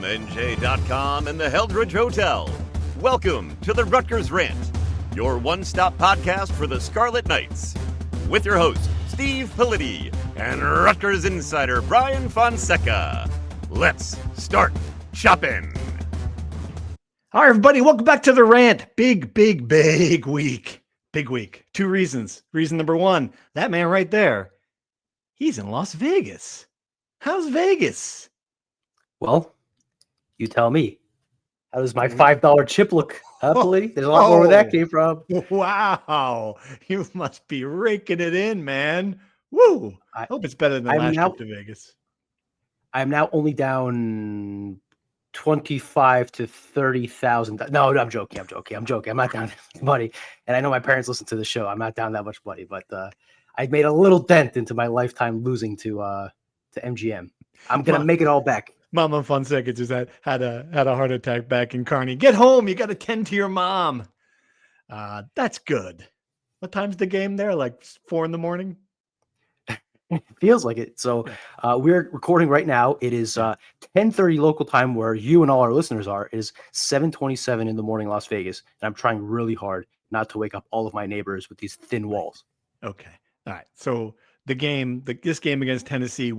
from NJ.com and the Heldridge Hotel. Welcome to the Rutgers Rant, your one-stop podcast for the Scarlet Knights. With your host, Steve Politi, and Rutgers insider Brian Fonseca. Let's start shopping. All right, everybody, welcome back to the Rant. Big week. Big week. Two reasons. Reason number one, that man right there, he's in Las Vegas. How's Vegas? Well, you tell me. How does my $5 chip look? Politi? There's a lot more where that came from. Wow. You must be raking it in, man. Woo. I hope it's better than last trip to Vegas. I'm now only down 25 to 30,000. No, I'm joking. I'm not down that much money. And I know my parents listen to the show. I'm not down that much money, but I made a little dent into my lifetime losing to MGM. I'm gonna make it all back. Mama Fonseca just had a heart attack back in Kearney. Get home. You got to tend to your mom. That's good. What time's the game there? Like 4 a.m? It feels like it. So we're recording right now. It is 10:30 local time where you and all our listeners are. It is 7:27 in the morning, Las Vegas. And I'm trying really hard not to wake up all of my neighbors with these thin walls. Okay. All right. So this game against Tennessee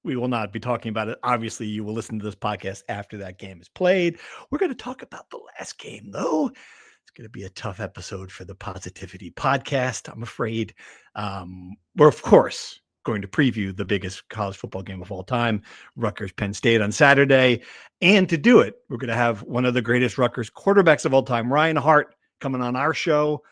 we will not be talking about it. Obviously, you will listen to this podcast after that game is played. We're going to talk about the last game, though. It's going to be a tough episode for the Positivity Podcast, I'm afraid. We're, of course, going to preview the biggest college football game of all time, Rutgers-Penn State on Saturday. And to do it, we're going to have one of the greatest Rutgers quarterbacks of all time, Ryan Hart, coming on our show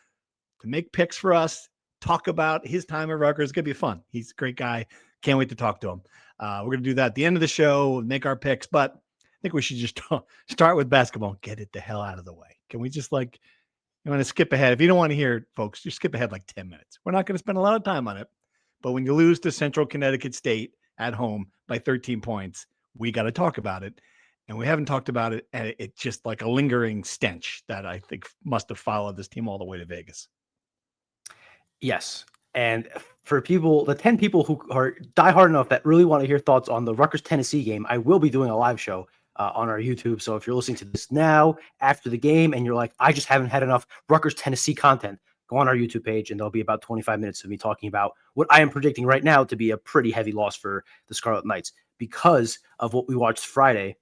to make picks for us, talk about his time at Rutgers. It's going to be fun. He's a great guy. Can't wait to talk to him. We're going to do that at the end of the show, make our picks, but I think we should just start with basketball and get it the hell out of the way. Can we just you want to skip ahead? If you don't want to hear it, folks, just skip ahead like 10 minutes. We're not going to spend a lot of time on it, but when you lose to Central Connecticut State at home by 13 points, we got to talk about it. And we haven't talked about it. And it's just like a lingering stench that I think must have followed this team all the way to Vegas. Yes. And for the 10 people who are diehard enough that really want to hear thoughts on the Rutgers-Tennessee game, I will be doing a live show on our YouTube. So if you're listening to this now after the game and you're like, I just haven't had enough Rutgers-Tennessee content, go on our YouTube page and there'll be about 25 minutes of me talking about what I am predicting right now to be a pretty heavy loss for the Scarlet Knights because of what we watched Friday,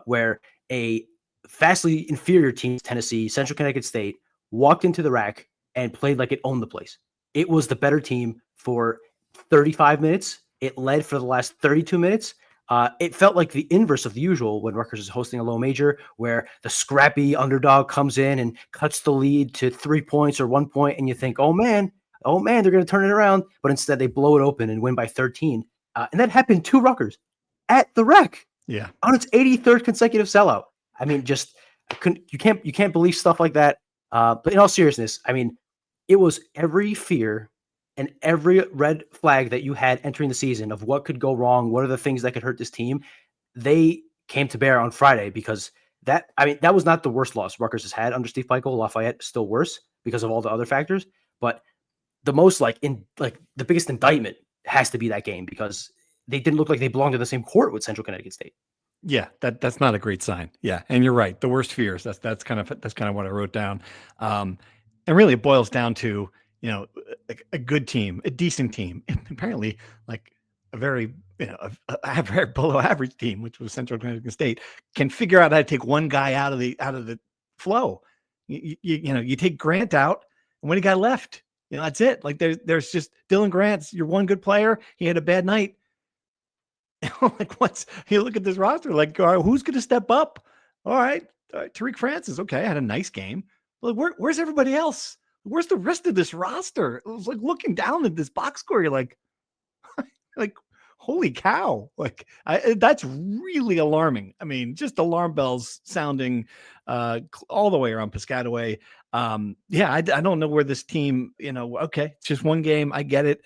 where a vastly inferior team, Tennessee, Central Connecticut State, walked into the rack and played like it owned the place. It was the better team for 35 minutes. It led for the last 32 minutes. It felt like the inverse of the usual when Rutgers is hosting a low major, where the scrappy underdog comes in and cuts the lead to 3 points or 1 point, and you think, oh man, they're going to turn it around. But instead, they blow it open and win by 13. And that happened to Rutgers at the rec. Yeah, on its 83rd consecutive sellout. I mean, you can't believe stuff like that. But in all seriousness, I mean, it was every fear and every red flag that you had entering the season of what could go wrong, what are the things that could hurt this team, they came to bear on Friday because that was not the worst loss Rutgers has had under Steve Pikiell. Lafayette still worse because of all the other factors, but the most the biggest indictment has to be that game because they didn't look like they belonged to the same court with Central Connecticut State. Yeah, that's not a great sign. Yeah, and you're right. The worst fears. That's kind of what I wrote down. And really, it boils down to a good team, a decent team, and apparently like a very below average team, which was Central Connecticut State, can figure out how to take one guy out of the flow. You take Grant out, and what do you got left? That's it. Like there's just Dylan Grant's your one good player. He had a bad night. You look at this roster, like, all right, who's going to step up? All right, Tariq Francis. Okay, had a nice game. Like, where's everybody else? Where's the rest of this roster? It was like looking down at this box score. You're like, holy cow! That's really alarming. I mean, just alarm bells sounding all the way around Piscataway. I don't know where this team. Okay, it's just one game. I get it.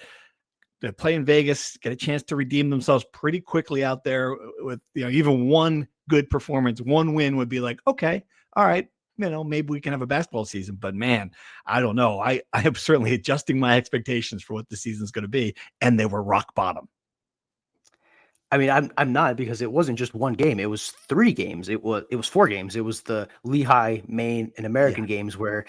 They play in Vegas, get a chance to redeem themselves pretty quickly out there with, even one good performance, one win would be like, okay, all right, maybe we can have a basketball season. But man, I don't know. I am certainly adjusting my expectations for what the season's going to be, and they were rock bottom. I mean, I'm not, because it wasn't just one game. It was 3 games. It was 4 games. It was the Lehigh, Maine, and American games where,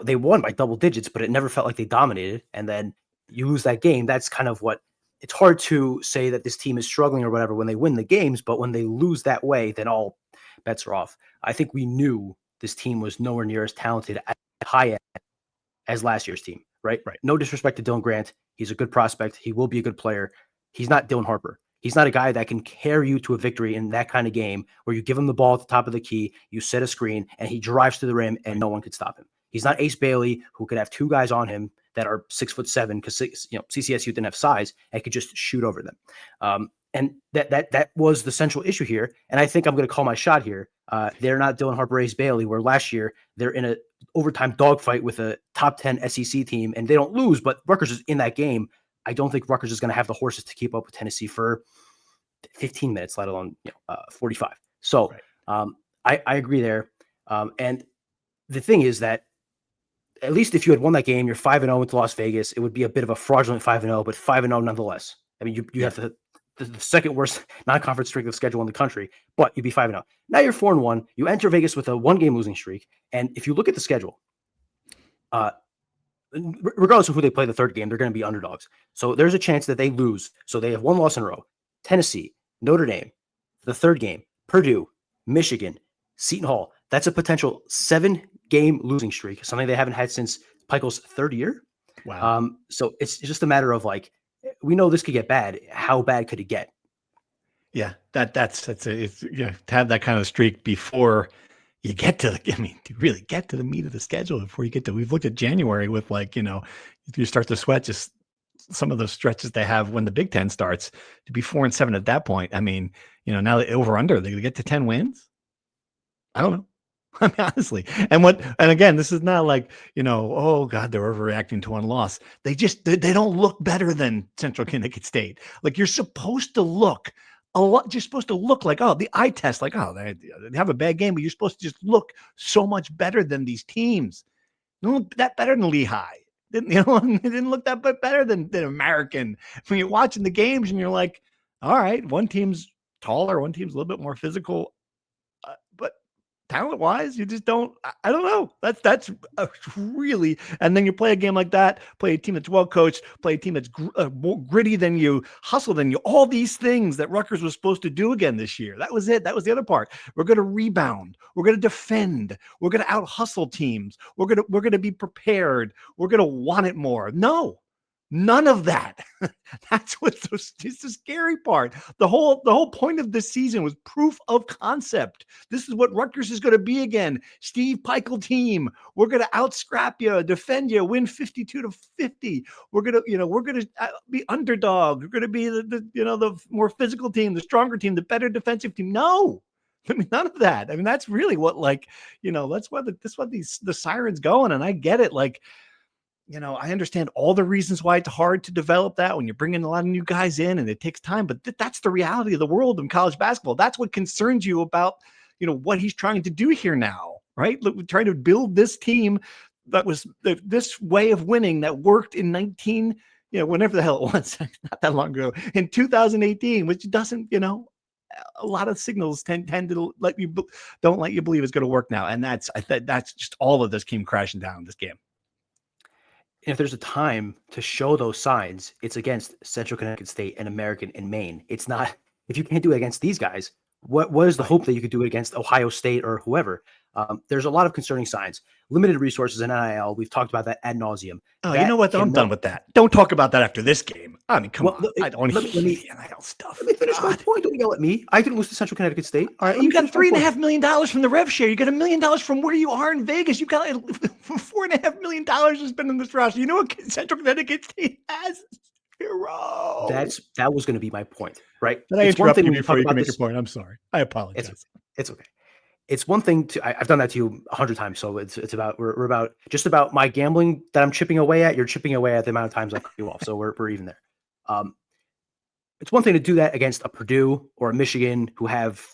they won by double digits, but it never felt like they dominated. And then you lose that game. That's kind of what it's hard to say that this team is struggling or whatever when they win the games, but when they lose that way, then all bets are off. I think we knew this team was nowhere near as talented at high end as last year's team, right? Right. No disrespect to Dylan Grant. He's a good prospect. He will be a good player. He's not Dylan Harper. He's not a guy that can carry you to a victory in that kind of game where you give him the ball at the top of the key, you set a screen, and he drives to the rim and no one can stop him. He's not Ace Bailey, who could have 2 guys on him that are 6'7", because CCSU didn't have size and could just shoot over them. And that was the central issue here. And I think I'm going to call my shot here. They're not Dylan Harper, Ace Bailey, where last year they're in a overtime dogfight with a top 10 SEC team and they don't lose, but Rutgers is in that game. I don't think Rutgers is going to have the horses to keep up with Tennessee for 15 minutes, let alone 45. So I agree there. And the thing is that at least if you had won that game, you're 5-0 into Las Vegas. It would be a bit of a fraudulent 5-0, but 5-0 nonetheless. I mean, you have the second worst non-conference streak of schedule in the country, but you'd be 5-0. Now you're 4-1. You enter Vegas with a 1-game losing streak. And if you look at the schedule, regardless of who they play the third game, they're going to be underdogs. So there's a chance that they lose. So they have 1 loss in a row. Tennessee, Notre Dame, the third game, Purdue, Michigan, Seton Hall. That's a potential 7-game losing streak, something they haven't had since Pikel's 3rd year. Wow. So it's just a matter of we know this could get bad. How bad could it get? Yeah, to have that kind of streak before you get to, to really get to the meat of the schedule, before you get to, we've looked at January with you start to sweat just some of those stretches they have when the Big Ten starts, to be 4-7 at that point. I mean, now the over under, they're going to get to 10 wins. I don't know. I mean, honestly, and again, this is not oh God, they're overreacting to 1 loss. They don't look better than Central Connecticut State. You're supposed to look a lot. You're supposed to look the eye test, they have a bad game, but you're supposed to just look so much better than these teams. They don't look that better than Lehigh. It didn't look that better than American. When you're watching the games and you're like, all right, one team's taller, one team's a little bit more physical, but talent wise, you just don't. I don't know. That's really. And then you play a game like that, play a team that's well coached, play a team that's more gritty than you, hustle than you. All these things that Rutgers was supposed to do again this year. That was it. That was the other part. We're going to rebound. We're going to defend. We're going to out hustle teams. We're going to be prepared. We're going to want it more. No. None of that. That's it's the scary part. The whole point of this season was proof of concept. This is what Rutgers is going to be again. Steve Pikel team. We're going to out-scrap you, defend you, win 52-50. We're going to be underdog. We're going to be the more physical team, the stronger team, the better defensive team. No. I mean, none of that. I mean, that's really what that's what the sirens going. And I get it. I understand all the reasons why it's hard to develop that when you're bringing a lot of new guys in and it takes time, but that's the reality of the world in college basketball. That's what concerns you about, what he's trying to do here now, right? Look, we're trying to build this team that was this way of winning that worked in whenever the hell it was, not that long ago, in 2018, which doesn't, a lot of signals tend to don't let you believe it's going to work now. And that's just all of this came crashing down this game. If there's a time to show those signs, it's against Central Connecticut State and American and Maine. It's not, if you can't do it against these guys, what is the hope that you could do it against Ohio State or whoever? There's a lot of concerning signs. Limited resources in NIL. We've talked about that ad nauseum. Oh, you know what? I'm done with that. Don't talk about that after this game. I mean, come on. I don't want to hear the NIL stuff. Let me finish my point. Don't yell at me. I didn't lose to Central Connecticut State. All right, you got $3.5 million from the rev share. You got $1 million from where you are in Vegas. You got $4.5 million to spend on this roster. You know what Central Connecticut State has? Zero. That was going to be my point, right? Did I interrupt you before you can make your point? I'm sorry. I apologize. It's okay. It's one thing I've done that to you 100 times. So it's about, we're about just about my gambling that I'm chipping away at. You're chipping away at the amount of times I cut you off. So we're even there. It's one thing to do that against a Purdue or a Michigan who have,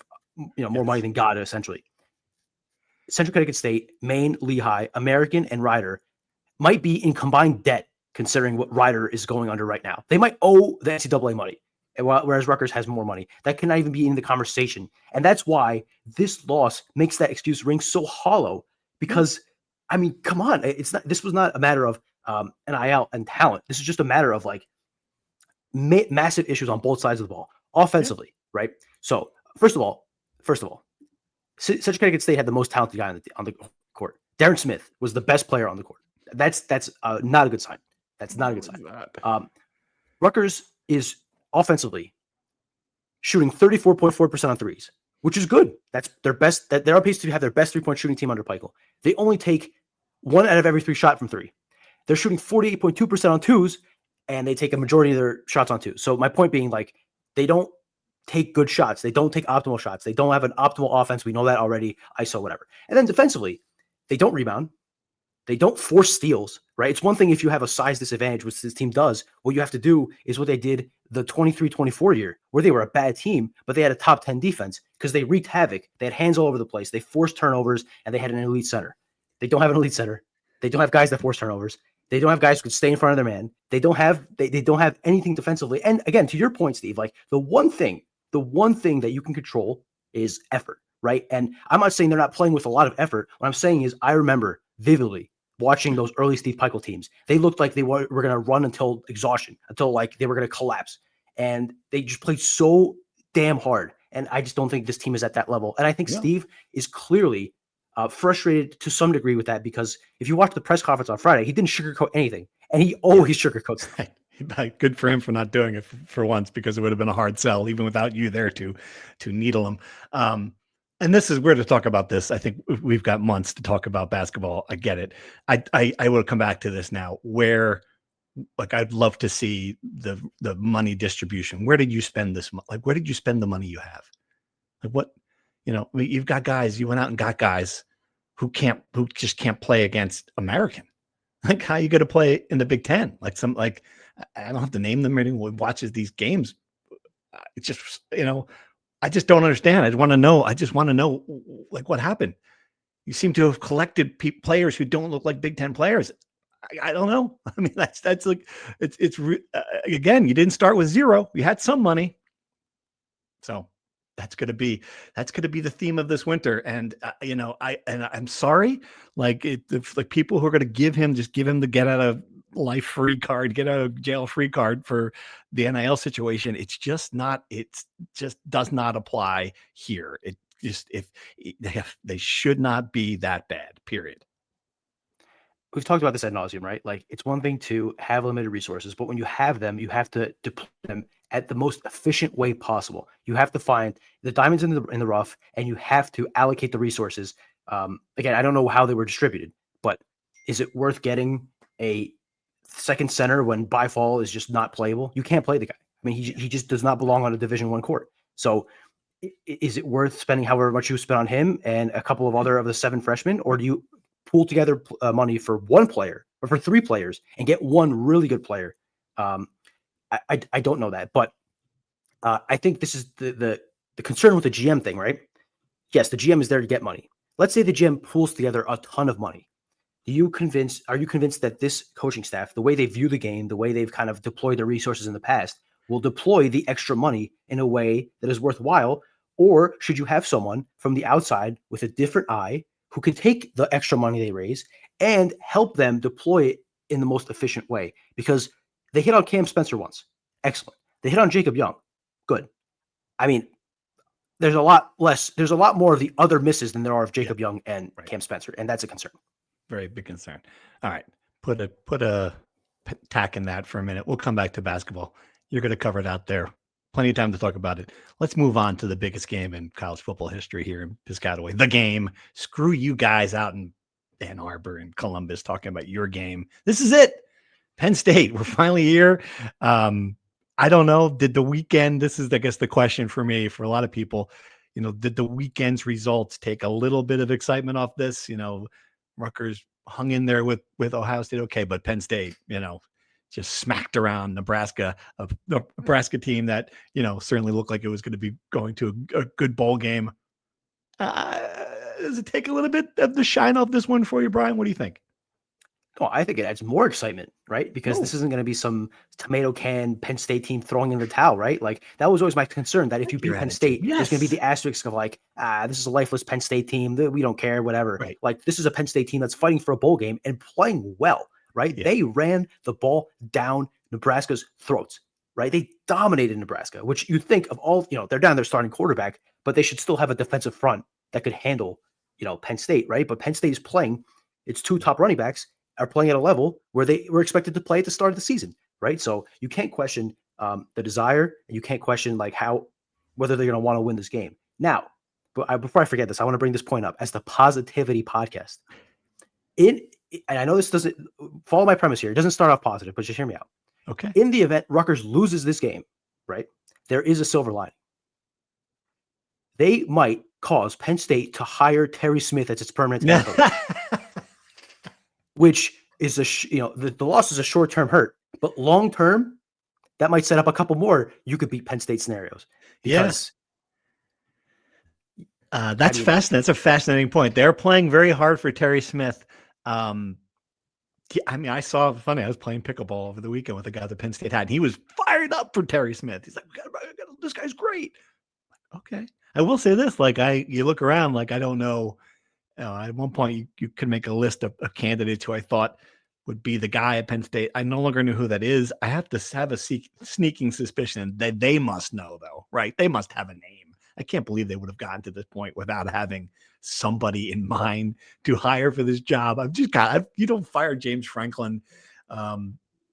more money than God, essentially. Central Connecticut State, Maine, Lehigh, American, and Rider might be in combined debt considering what Rider is going under right now. They might owe the NCAA money. whereas Rutgers has more money. That cannot even be in the conversation. And that's why this loss makes that excuse ring so hollow because, I mean, come on. This was not a matter of NIL and talent. This is just a matter of like massive issues on both sides of the ball offensively, right? So first of all, Central Connecticut State had the most talented guy on the court. Darren Smith was the best player on the court. That's not a good sign. That's not a good sign. Rutgers is offensively shooting 34.4% on threes, which is good. That's their best. They're on pace to have their best 3-point shooting team under Peichel. They only take 1 out of every 3 shot from 3. They're shooting 48.2% on twos, and they take a majority of their shots on twos. So my point being, like, they don't take good shots. They don't take optimal shots. They don't have an optimal offense. We know that already. ISO, whatever. And then defensively, they don't rebound. They don't force steals, right? It's one thing if you have a size disadvantage, which this team does. What you have to do is what they did the 23-24 year, where they were a bad team, but they had a top 10 defense because they wreaked havoc. They had hands all over the place. They forced turnovers, and they had an elite center. They don't have an elite center. They don't have guys that force turnovers. They don't have guys who could stay in front of their man. They don't have anything defensively. And again, to your point, Steve, like the one thing that you can control is effort, right? And I'm not saying they're not playing with a lot of effort. What I'm saying is I remember vividly watching those early Steve Peichel teams. They looked like they were going to run until exhaustion, until like they were going to collapse. And they just played so damn hard. And I just don't think this team is at that level. And I think Steve is clearly frustrated to some degree with that, because if you watch the press conference on Friday, he didn't sugarcoat anything. And he always sugarcoats. Good for him for not doing it for once, because it would have been a hard sell even without you there to needle him. And this is where to talk about this. I think we've got months to talk about basketball. I get it. I will come back to this now, where like I'd love to see the money distribution. Where did you spend this? Like, where did you spend the money you have? Like what, I mean, you've got guys, you went out and got guys who just can't play against American. Like, how are you going to play in the Big Ten? Like I don't have to name them. Anyone watches these games. It's just, I just don't understand. I just want to know like what happened. You seem to have collected players who don't look like Big Ten players. I don't know. I mean, that's like, again, you didn't start with zero. You had some money. So that's going to be the theme of this winter. And, I'm sorry, like people who are going to give him the get out of life free card, get out of jail free card for the NIL situation. It just does not apply here. It just, they should not be that bad, period. We've talked about this ad nauseum, right? Like, it's one thing to have limited resources, but when you have them, you have to deploy them at the most efficient way possible. You have to find the diamonds in the rough, and you have to allocate the resources. Again, I don't know how they were distributed, but is it worth getting a second center when Byfall is just not playable? You can't play the guy. I mean, he just does not belong on a Division I court. So is it worth spending however much you spent on him and a couple of other of the 7 freshmen, or do you pool together money for 1 player or for 3 players and get 1 really good player? I don't know that, but I think this is the concern with the GM thing, right? Yes, the GM is there to get money. Let's say the GM pulls together a ton of money. Are you convinced that this coaching staff, the way they view the game, the way they've kind of deployed their resources in the past, will deploy the extra money in a way that is worthwhile? Or should you have someone from the outside with a different eye who can take the extra money they raise and help them deploy it in the most efficient way? Because they hit on Cam Spencer once. Excellent. They hit on Jacob Young. Good. I mean, there's a lot more of the other misses than there are of Jacob Young and Cam Spencer, and that's a concern. Very big concern. All right. Put a tack in that for a minute. We'll come back to basketball. You're going to cover it out there. Plenty of time to talk about it. Let's move on to the biggest game in college football history here in Piscataway. The game. Screw you guys out in Ann Arbor and Columbus talking about your game. This is it. Penn State. We're finally here. I don't know. Did the weekend, this is, I guess, the question for me, for a lot of people, did the weekend's results take a little bit of excitement off this? Rutgers hung in there with Ohio State. Okay. But Penn State, just smacked around Nebraska, a Nebraska team that, certainly looked like it was going to be going to a good bowl game. Does it take a little bit of the shine off this one for you, Brian? What do you think? Oh, I think it adds more excitement, right? Because No. this isn't going to be some tomato can Penn State team throwing in the towel, right? Like that was always my concern that if you beat Your Penn attitude. State, there's going to be Yes. the asterisk of like, this is a lifeless Penn State team. We don't care, whatever. Right. Like this is a Penn State team that's fighting for a bowl game and playing well, right? Yeah. They ran the ball down Nebraska's throats, right? They dominated Nebraska, which you think of all, they're down their starting quarterback, but they should still have a defensive front that could handle, Penn State, right? But Penn State is playing its two top running backs are playing at a level where they were expected to play at the start of the season, right? So you can't question the desire, and you can't question like whether they're going to want to win this game. Now, before I forget this, I want to bring this point up as the positivity podcast. And I know this doesn't follow my premise here. It doesn't start off positive, but just hear me out. Okay. In the event Rutgers loses this game, right, there is a silver lining. They might cause Penn State to hire Terry Smith as its permanent head coach. Which is the loss is a short-term hurt, but long-term, that might set up a couple more you could beat Penn State scenarios. Yes. That's fascinating. That's a fascinating point. They're playing very hard for Terry Smith. I mean, I was playing pickleball over the weekend with a guy that Penn State had, and he was fired up for Terry Smith. He's like, this guy's great. Okay. I will say this, you look around, I don't know. At one point, you could make a list of candidates who I thought would be the guy at Penn State. I no longer know who that is. I have to have a sneaking suspicion that they must know, though, right? They must have a name. I can't believe they would have gotten to this point without having somebody in mind to hire for this job. You don't fire James Franklin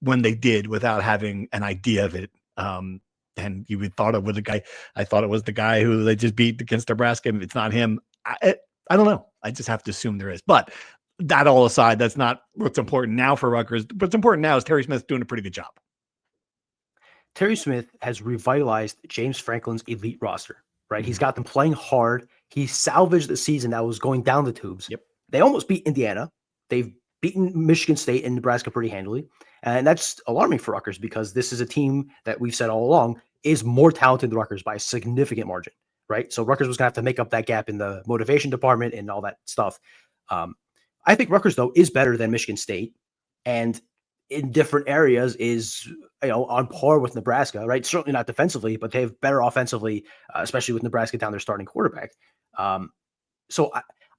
when they did without having an idea of it. And you would thought it was the guy. I thought it was the guy who they just beat against Nebraska. If it's not him, I don't know. I just have to assume there is. But that all aside, that's not what's important now for Rutgers. What's important now is Terry Smith's doing a pretty good job. Terry Smith has revitalized James Franklin's elite roster, right? Mm-hmm. He's got them playing hard. He salvaged the season that was going down the tubes. Yep. They almost beat Indiana. They've beaten Michigan State and Nebraska pretty handily. And that's alarming for Rutgers because this is a team that we've said all along is more talented than Rutgers by a significant margin. Right. So Rutgers was going to have to make up that gap in the motivation department and all that stuff. I think Rutgers, though, is better than Michigan State and in different areas is, on par with Nebraska. Right. Certainly not defensively, but they have better offensively, especially with Nebraska down their starting quarterback. So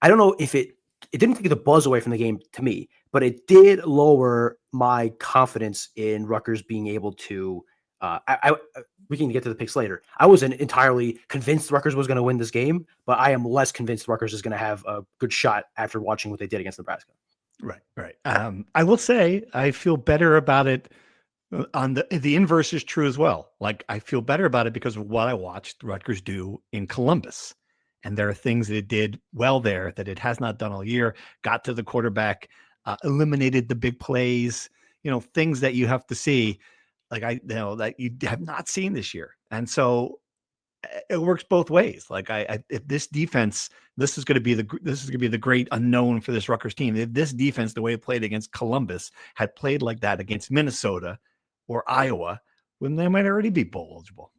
I don't know if it didn't take the buzz away from the game to me, but it did lower my confidence in Rutgers being able to we can get to the picks later. I wasn't entirely convinced Rutgers was going to win this game, but I am less convinced Rutgers is going to have a good shot after watching what they did against Nebraska. Right. I will say I feel better about it. On the inverse is true as well. I feel better about it because of what I watched Rutgers do in Columbus. And there are things that it did well there that it has not done all year. Got to the quarterback, eliminated the big plays, things that you have to see. That you have not seen this year. And so it works both ways. If this defense, this is going to be the great unknown for this Rutgers team. If this defense, the way it played against Columbus, had played like that against Minnesota or Iowa, when they might already be bowl eligible.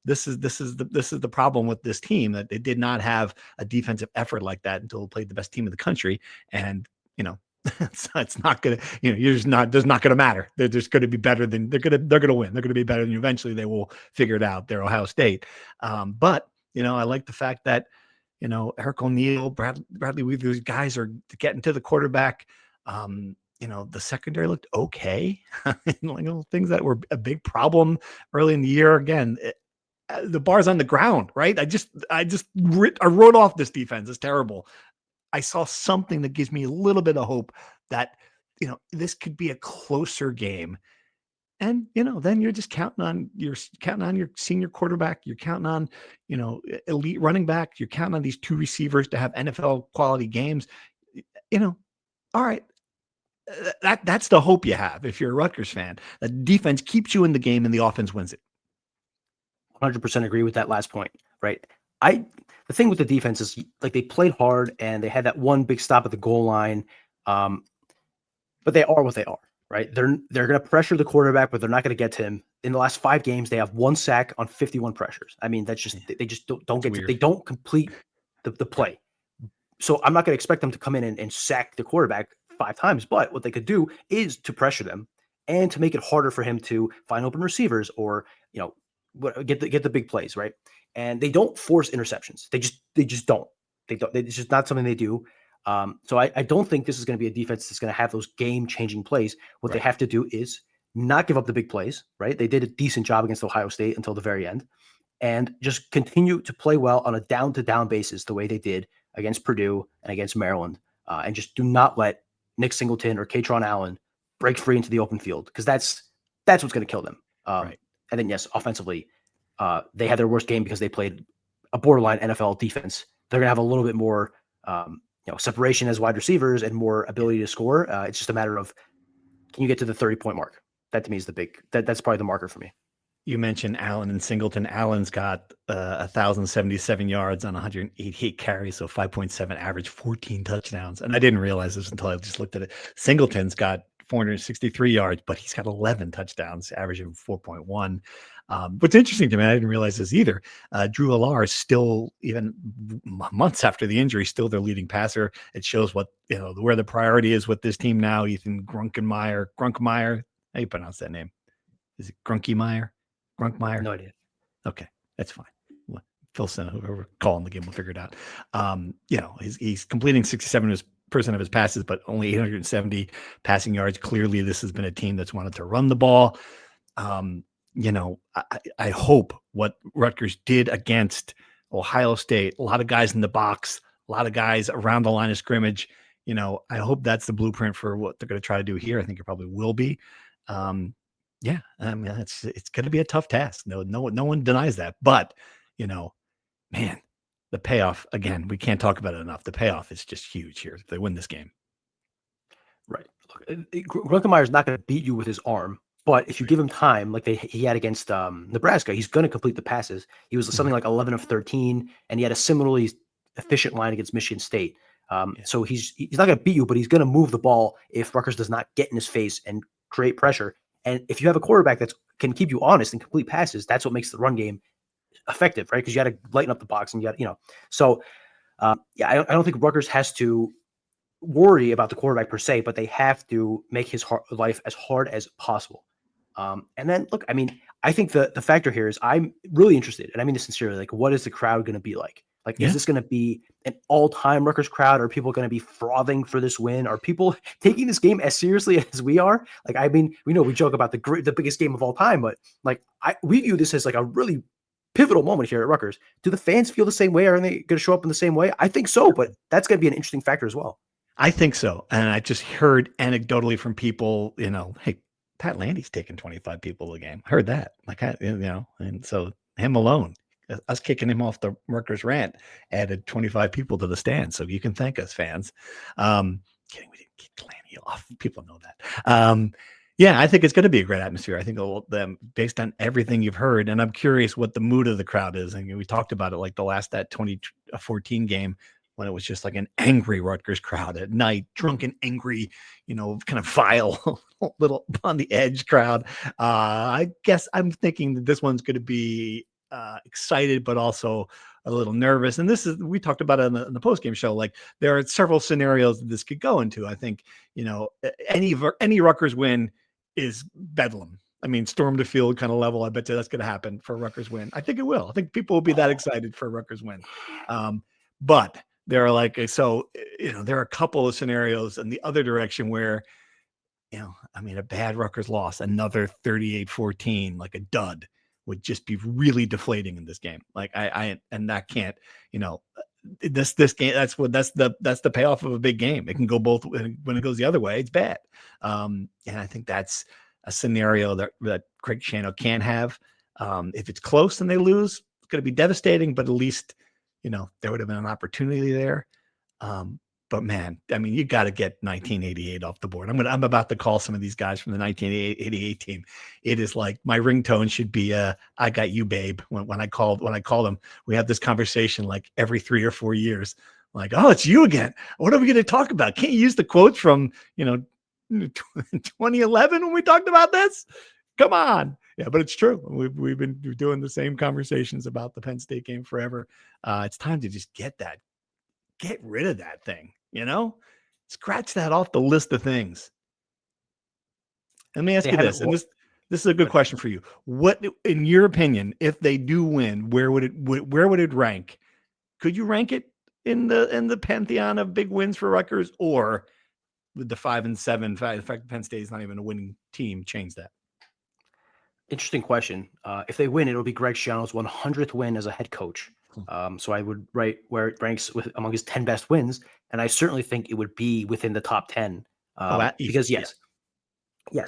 This is the problem with this team, that they did not have a defensive effort like that until they played the best team in the country. And, it's not going to, there's not going to matter. They're just going to be better than they're going to win. They're going to be better than you. Eventually they will figure it out. They're Ohio State. But I like the fact that, Eric O'Neill, Bradley Weaver, these guys are getting to the quarterback. The secondary looked okay. Things that were a big problem early in the year. Again, the bar's on the ground, right? I wrote off this defense. It's terrible. I saw something that gives me a little bit of hope that, this could be a closer game. And, then you're just counting on your senior quarterback. You're counting on, elite running back. You're counting on these two receivers to have NFL quality games. All right. That's the hope you have if you're a Rutgers fan. The defense keeps you in the game and the offense wins it. 100% agree with that last point, right? The thing with the defense is they played hard and they had that one big stop at the goal line. But they are what they are, right? They're going to pressure the quarterback, but they're not going to get to him. In the last 5 games, they have 1 sack on 51 pressures. I mean, that's just, they just don't get to, they don't complete the play. So I'm not going to expect them to come in and sack the quarterback 5 times. But what they could do is to pressure them and to make it harder for him to find open receivers or, get the big plays, right? And they don't force interceptions. They just don't. They don't. It's just not something they do. So I don't think this is going to be a defense that's going to have those game-changing plays. What they have to do is not give up the big plays, right? They did a decent job against Ohio State until the very end, and just continue to play well on a down-to-down basis the way they did against Purdue and against Maryland, and just do not let Nick Singleton or Katron Allen break free into the open field, because that's what's going to kill them. And then, yes, offensively, they had their worst game because they played a borderline NFL defense. They're going to have a little bit more separation as wide receivers and more ability to score. It's just a matter of, can you get to the 30-point mark? That to me is that's probably the marker for me. You mentioned Allen and Singleton. Allen's got 1,077 yards on 188 carries, so 5.7 average, 14 touchdowns. And I didn't realize this until I just looked at it. Singleton's got 463 yards, but he's got 11 touchdowns, averaging 4.1. What's interesting to me, I didn't realize this either. Drew Allar is still, even months after the injury, still their leading passer. It shows what, where the priority is with this team now. Ethan Grunkemeyer, how you pronounce that name? Is it Grunkmeyer? No idea. Okay, that's fine. Phil Senna, whoever calling the game, will figure it out. He's completing 67% of his passes, but only 870 passing yards. Clearly, this has been a team that's wanted to run the ball. I hope what Rutgers did against Ohio State, a lot of guys in the box, a lot of guys around the line of scrimmage. I hope that's the blueprint for what they're going to try to do here. I think it probably will be. It's going to be a tough task. No one denies that. But, man, the payoff, again, we can't talk about it enough. The payoff is just huge here if they win this game. Right. Look, Grunkemeyer is not going to beat you with his arm, but if you give him time, like he had against Nebraska, he's going to complete the passes. He was something like 11 of 13, and he had a similarly efficient line against Michigan State. So he's not going to beat you, but he's going to move the ball if Rutgers does not get in his face and create pressure. And if you have a quarterback that can keep you honest and complete passes, that's what makes the run game effective, right? Because you got to lighten up the box, and you got, So, I don't think Rutgers has to worry about the quarterback per se, but they have to make his life as hard as possible. And then, look, I think the factor here is I'm really interested, and I mean this sincerely. Like, what is the crowd going to be like? Is this going to be an all-time Rutgers crowd? Are people going to be frothing for this win? Are people taking this game as seriously as we are? We know we joke about the biggest game of all time, but we view this as like a really pivotal moment here at Rutgers. Do the fans feel the same way? Are they going to show up in the same way? I think so, but that's going to be an interesting factor as well. I think so. And I just heard anecdotally from people, hey, Pat Landy's taking 25 people a game. I heard that. And so him alone, us kicking him off the Rutgers Rant added 25 people to the stand. So you can thank us, fans. Kidding, we didn't kick Landy off. People know that. I think it's going to be a great atmosphere. I think based on everything you've heard, and I'm curious what the mood of the crowd is. And we talked about it like that 2014 game when it was just like an angry Rutgers crowd at night, drunken, angry, kind of vile, little on the edge crowd. I guess I'm thinking that this one's going to be excited, but also a little nervous. And we talked about it in the post-game show. Like, there are several scenarios that this could go into. I think, any Rutgers win is bedlam. Storm the field kind of level. I bet you that's going to happen for a Rutgers win. I think it will. I think people will be that excited for a Rutgers win. But there are there are a couple of scenarios in the other direction where, a bad Rutgers loss, another 38-14, like a dud, would just be really deflating in this game. That can't, this game, that's the payoff of a big game. It can go both. When it goes the other way, it's bad. And I think that's a scenario that Greg Schiano can have. If it's close and they lose, it's going to be devastating, but at least, there would have been an opportunity there. But man, you got to get 1988 off the board. I'm about to call some of these guys from the 1988 team. It is like my ringtone should be "I got you, babe." When I call them, we have this conversation like every 3 or 4 years. Like, oh, it's you again. What are we going to talk about? Can't you use the quotes from 2011 when we talked about this? Come on. Yeah, but it's true. We've been doing the same conversations about the Penn State game forever. It's time to just get rid of that thing. Scratch that off the list of things. Let me ask you this, and this is a good question for you. What, in your opinion, if they do win, where would it rank? Could you rank it in the pantheon of big wins for Rutgers, or would the 5-7, the fact that Penn State is not even a winning team, change that? Interesting question. If they win, it'll be Greg Schiano's 100th win as a head coach. So I would write where it ranks among his 10 best wins, and I certainly think it would be within the top 10. Because yes,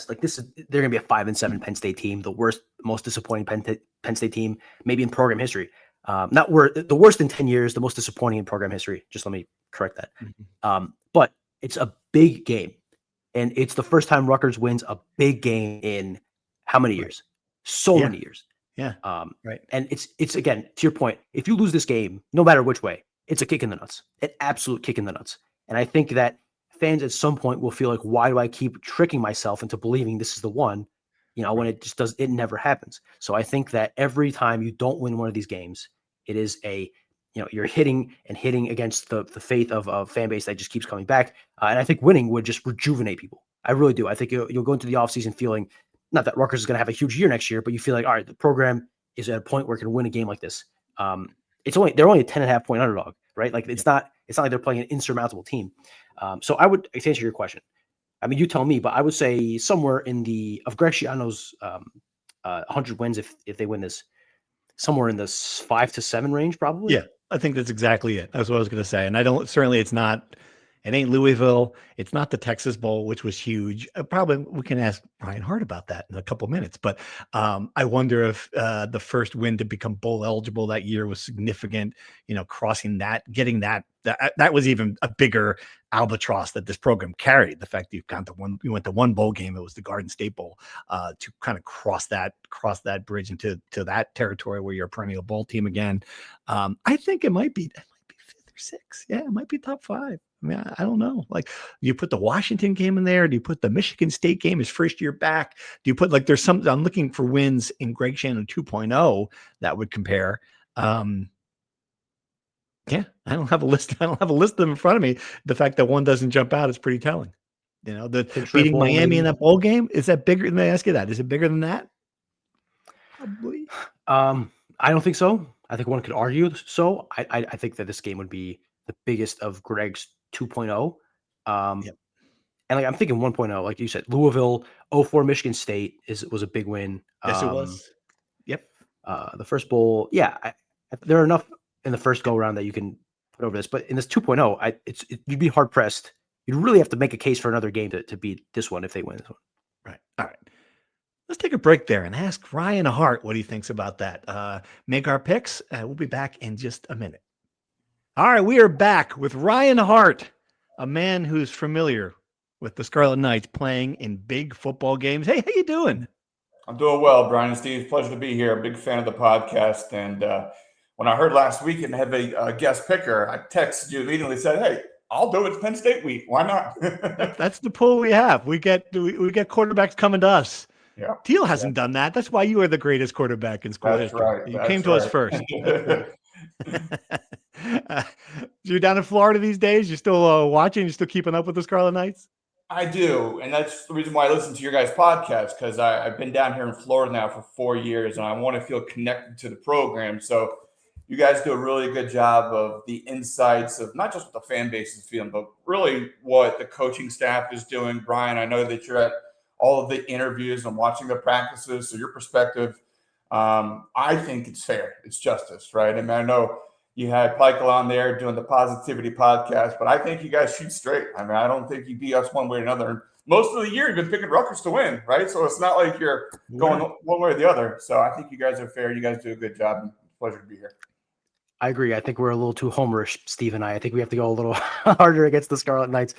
like they're going to be a 5-7 Penn State team, the worst, most disappointing Penn State team, maybe in program history. The worst in 10 years, the most disappointing in program history. Just let me correct that. Mm-hmm. But it's a big game, and it's the first time Rutgers wins a big game in how many years? So many years. Yeah. Right. And it's again, to your point, if you lose this game, no matter which way, it's a kick in the nuts, an absolute kick in the nuts. And I think that fans at some point will feel like, why do I keep tricking myself into believing this is the one, when it just does, it never happens. So I think that every time you don't win one of these games, it is you're hitting against the faith of a fan base that just keeps coming back. And I think winning would just rejuvenate people. I really do. I think you'll go into the offseason feeling, not that Rutgers is going to have a huge year next year, but you feel like, all right, the program is at a point where it can win a game like this. They're only a 10.5 point underdog, right? Like it's not like they're playing an insurmountable team. So I would, to answer your question, I mean, you tell me, but I would say somewhere of Greg Schiano's 100 wins, if they win this, somewhere in the 5 to 7 range, probably. Yeah, I think that's exactly it. That's what I was going to say. And it ain't Louisville. It's not the Texas Bowl, which was huge. Probably we can ask Ryan Hart about that in a couple of minutes. But I wonder if the first win to become bowl eligible that year was significant. Crossing that, getting that was even a bigger albatross that this program carried. The fact that you went to one bowl game, it was the Garden State Bowl, to kind of cross that bridge into that territory where you're a perennial bowl team again. I think it might be 5th or 6th. Yeah, it might be top 5. I mean, I don't know. Like, do you put the Washington game in there? Do you put the Michigan State game his first year back? Do you put I'm looking for wins in Greg Schiano 2.0 that would compare. Yeah, I don't have a list. I don't have a list of them in front of me. The fact that one doesn't jump out is pretty telling. The beating Miami in that bowl game, is that bigger? Let me ask you that. Is it bigger than that? Probably. I don't think so. I think one could argue so. I think that this game would be the biggest of Greg's 2.0. Yep. And I'm thinking 1.0, like you said, Louisville, 04 Michigan State was a big win. Yes, it was. Yep. The first bowl, there are enough in the first go around that you can put over this, but in this 2.0, you'd be hard pressed. You'd really have to make a case for another game to beat this one if they win this one. Right. All right. Let's take a break there and ask Ryan Hart what he thinks about that. Make our picks. We'll be back in just a minute. All right, we are back with Ryan Hart, a man who's familiar with the Scarlet Knights playing in big football games. Hey, how you doing? I'm doing well, Brian and Steve. Pleasure to be here. Big fan of the podcast. And when I heard last week and have a guest picker, I texted you immediately, said, "Hey, I'll do it. It's Penn State week. Why not?" That's the pull we have. We get quarterbacks coming to us. Yeah. Teal hasn't done that. That's why you are the greatest quarterback in school history. Right. You came to us first. You're down in Florida these days. You're still watching. You're still keeping up with the Scarlet Knights. I do, and that's the reason why I listen to your guys' podcast, because I've been down here in Florida now for 4 years, and I want to feel connected to the program. So you guys do a really good job of the insights of not just what the fan base is feeling, but really what the coaching staff is doing. Brian, I know that you're at all of the interviews and watching the practices, so your perspective, I think it's fair. It's justice, right? I mean, I know you had Michael on there doing the positivity podcast, but I think you guys shoot straight. I mean, I don't think you beat us one way or another. And most of the year, you've been picking Rutgers to win, right? So it's not like you're going one way or the other. So I think you guys are fair. You guys do a good job. And pleasure to be here. I agree. I think we're a little too homerish, Steve and I. I think we have to go a little harder against the Scarlet Knights.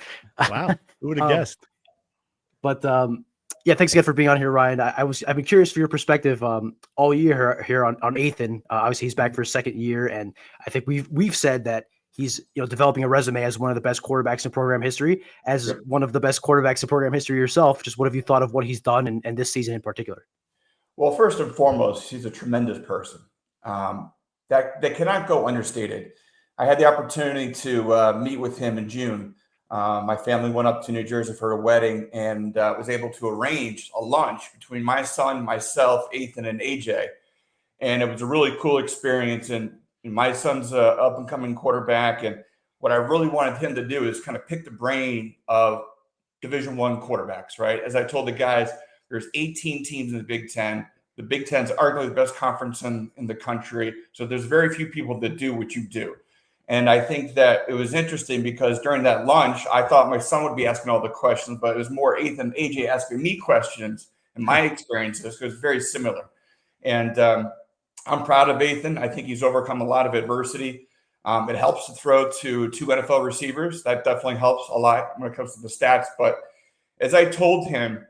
Wow. Who would have guessed? But thanks again for being on here, Ryan. I've been curious for your perspective all year here on Ethan. Obviously, he's back for his second year, and I think we've said that he's developing a resume as one of the best quarterbacks in program history, as one of the best quarterbacks in program history yourself. Just what have you thought of what he's done and this season in particular? Well, first and foremost, he's a tremendous person. That cannot go understated. I had the opportunity to meet with him in June My family went up to New Jersey for a wedding and was able to arrange a lunch between my son, myself, Ethan, and AJ. And it was a really cool experience. And my son's an up-and-coming quarterback. And what I really wanted him to do is kind of pick the brain of Division I quarterbacks, right? As I told the guys, there's 18 teams in the Big Ten. The Big Ten is arguably the best conference in the country. So there's very few people that do what you do. And I think that it was interesting because during that lunch, I thought my son would be asking all the questions, but it was more Ethan and AJ asking me questions and my experiences because it's very similar. And I'm proud of Ethan. I think he's overcome a lot of adversity. It helps to throw to 2 NFL receivers. That definitely helps a lot when it comes to the stats. But as I told him,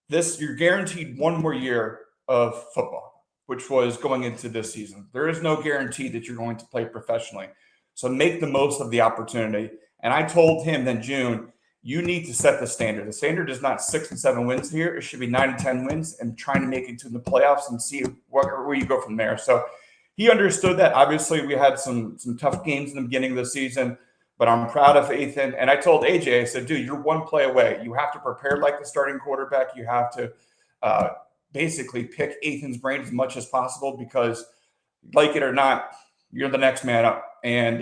you're guaranteed one more year of football, which was going into this season. There is no guarantee that you're going to play professionally. So make the most of the opportunity. And I told him in June, you need to set the standard. The standard is not 6 and 7 wins here. It should be 9 and 10 wins and trying to make it to the playoffs and see where you go from there. So he understood that. Obviously, we had some tough games in the beginning of the season, but I'm proud of Ethan. And I told AJ, I said, dude, you're one play away. You have to prepare like the starting quarterback. You have to basically pick Ethan's brain as much as possible because, like it or not, you're the next man up. And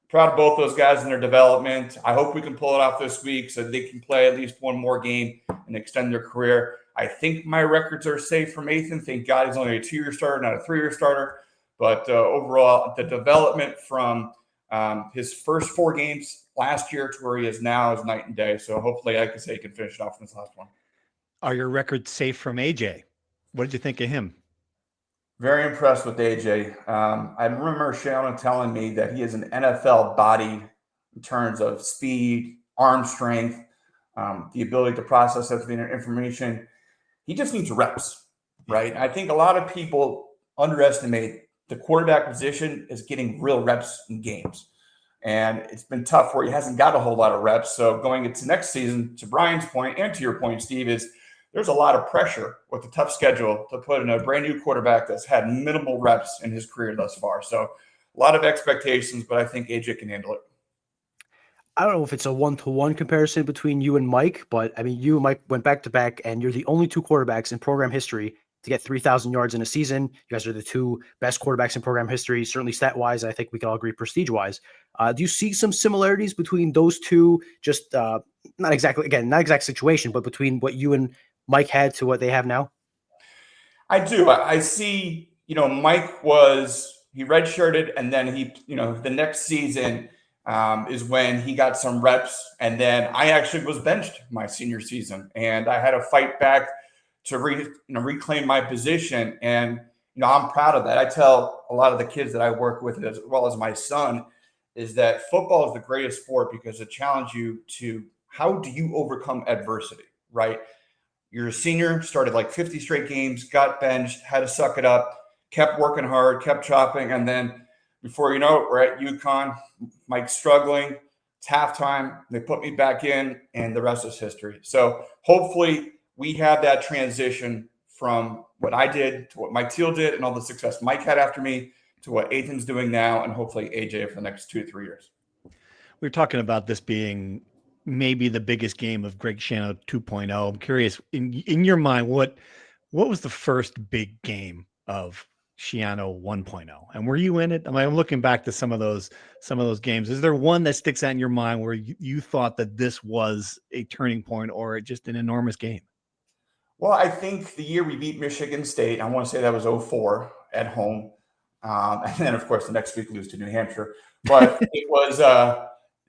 proud of both those guys in their development. I hope we can pull it off this week so they can play at least one more game and extend their career. I think my records are safe from Ethan. Thank God he's only a 2-year starter, not a 3-year starter. But overall, the development from his first 4 games last year to where he is now is night and day. So hopefully I can say he can finish it off in this last one. Are your records safe from AJ? What did you think of him? Very impressed with AJ. I remember Schiano telling me that he is an NFL body in terms of speed, arm strength, the ability to process information. He just needs reps, right? I think a lot of people underestimate the quarterback position is getting real reps in games. And it's been tough where he hasn't got a whole lot of reps. So going into next season, to Brian's point and to your point, Steve, is there's a lot of pressure with the tough schedule to put in a brand new quarterback that's had minimal reps in his career thus far. So a lot of expectations, but I think AJ can handle it. I don't know if it's a 1-to-1 comparison between you and Mike, but I mean, you and Mike went back to back, and you're the only 2 quarterbacks in program history to get 3,000 yards in a season. You guys are the 2 best quarterbacks in program history, certainly stat-wise. I think we can all agree prestige-wise. Do you see some similarities between those 2? Just not exact situation, but between what you and Mike had to what they have now? I do. I see, Mike he redshirted, and then the next season is when he got some reps. And then I actually was benched my senior season, and I had to fight back to reclaim my position. And, I'm proud of that. I tell a lot of the kids that I work with, as well as my son, is that football is the greatest sport because it challenges you to how do you overcome adversity, right? You're a senior, started like 50 straight games, got benched, had to suck it up, kept working hard, kept chopping. And then before you know it, we're at UConn, Mike's struggling. It's halftime. They put me back in, and the rest is history. So hopefully we have that transition from what I did to what Mike Teal did and all the success Mike had after me to what Ethan's doing now, and hopefully AJ for the next 2 to 3 years. We were talking about this being maybe the biggest game of Greg Schiano 2.0. I'm curious, in your mind, what was the first big game of Schiano 1.0? And were you in it? I mean, I'm looking back to some of those games. Is there one that sticks out in your mind where you thought that this was a turning point or just an enormous game? Well, I think the year we beat Michigan State, I want to say that was 2004 at home. And then, of course, the next week lose to New Hampshire. But it was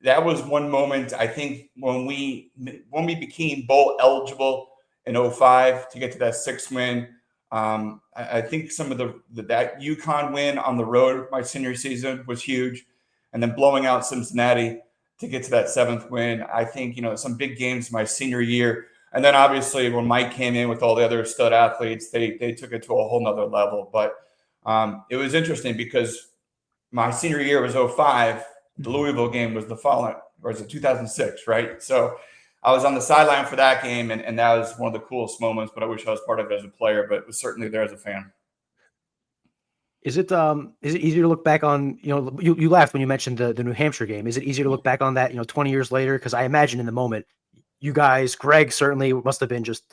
that was one moment. I think when we became bowl eligible in 2005 to get to that 6th win. I think some of that UConn win on the road my senior season was huge, and then blowing out Cincinnati to get to that 7th win. I think some big games my senior year, and then obviously when Mike came in with all the other stud athletes, they took it to a whole nother level. But it was interesting because my senior year was 2005. The Louisville game was the following, or was it 2006, right? So I was on the sideline for that game, and that was one of the coolest moments, but I wish I was part of it as a player, but it was certainly there as a fan. Is it easier to look back on, you laughed when you mentioned the New Hampshire game. Is it easier to look back on that, 20 years later? Because I imagine in the moment, you guys, Greg certainly must have been just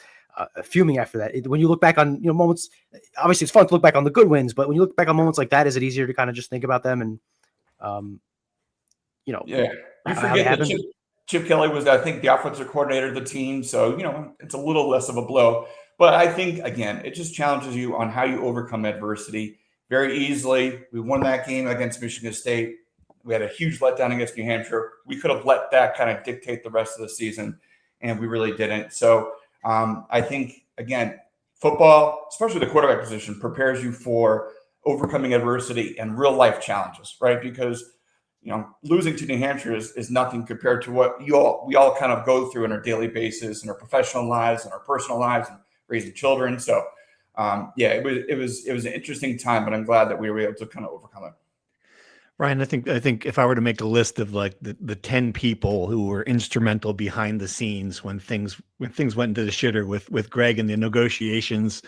fuming after that. When you look back on, moments, obviously it's fun to look back on the good wins, but when you look back on moments like that, is it easier to kind of just think about them and, Yeah. You how they forget that happened? Chip Kelly was, I think, the offensive coordinator of the team. So, it's a little less of a blow. But I think, again, it just challenges you on how you overcome adversity very easily. We won that game against Michigan State. We had a huge letdown against New Hampshire. We could have let that kind of dictate the rest of the season, and we really didn't. So I think, again, football, especially the quarterback position, prepares you for overcoming adversity and real life challenges, right? Because losing to New Hampshire is nothing compared to what we all kind of go through on a daily basis in our professional lives and our personal lives and raising children. So, it was an interesting time, but I'm glad that we were able to kind of overcome it. Ryan, I think if I were to make a list of like the 10 people who were instrumental behind the scenes when things went into the shitter with Greg and the negotiations,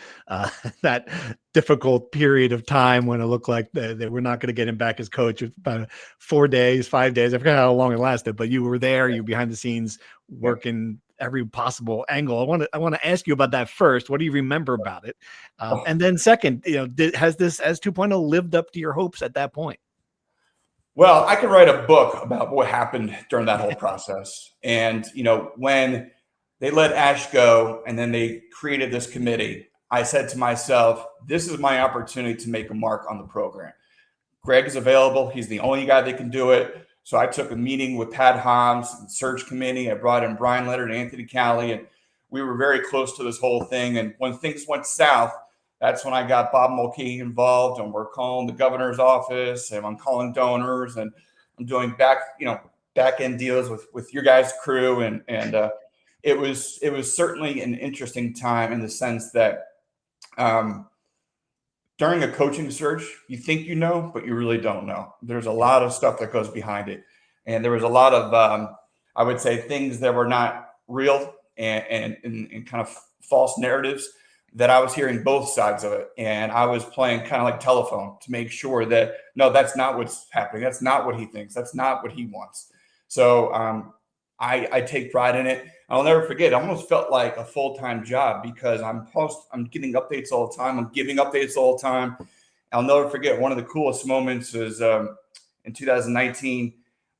that difficult period of time when it looked like they were not going to get him back as coach, about 4 days, 5 days. I forgot how long it lasted, but you were there, you were behind the scenes working every possible angle. I want to ask you about that first. What do you remember about it? And then second, has this as 2.0 lived up to your hopes at that point? Well, I could write a book about what happened during that whole process. And, when they let Ash go and then they created this committee, I said to myself, this is my opportunity to make a mark on the program. Greg is available. He's the only guy that can do it. So I took a meeting with Pat Hobbs and search committee. I brought in Brian Leonard and Anthony Calley, and we were very close to this whole thing. And when things went south, that's when I got Bob Mulkey involved, and we're calling the governor's office, and I'm calling donors, and I'm doing back end deals with your guys' crew, and it was certainly an interesting time in the sense that during a coaching search, you think but you really don't know. There's a lot of stuff that goes behind it, and there was a lot of I would say things that were not real and kind of false narratives that I was hearing both sides of it. And I was playing kind of like telephone to make sure that, no, that's not what's happening. That's not what he thinks. That's not what he wants. So I take pride in it. I'll never forget. It almost felt like a full-time job because I'm getting updates all the time. I'm giving updates all the time. I'll never forget. One of the coolest moments was in 2019.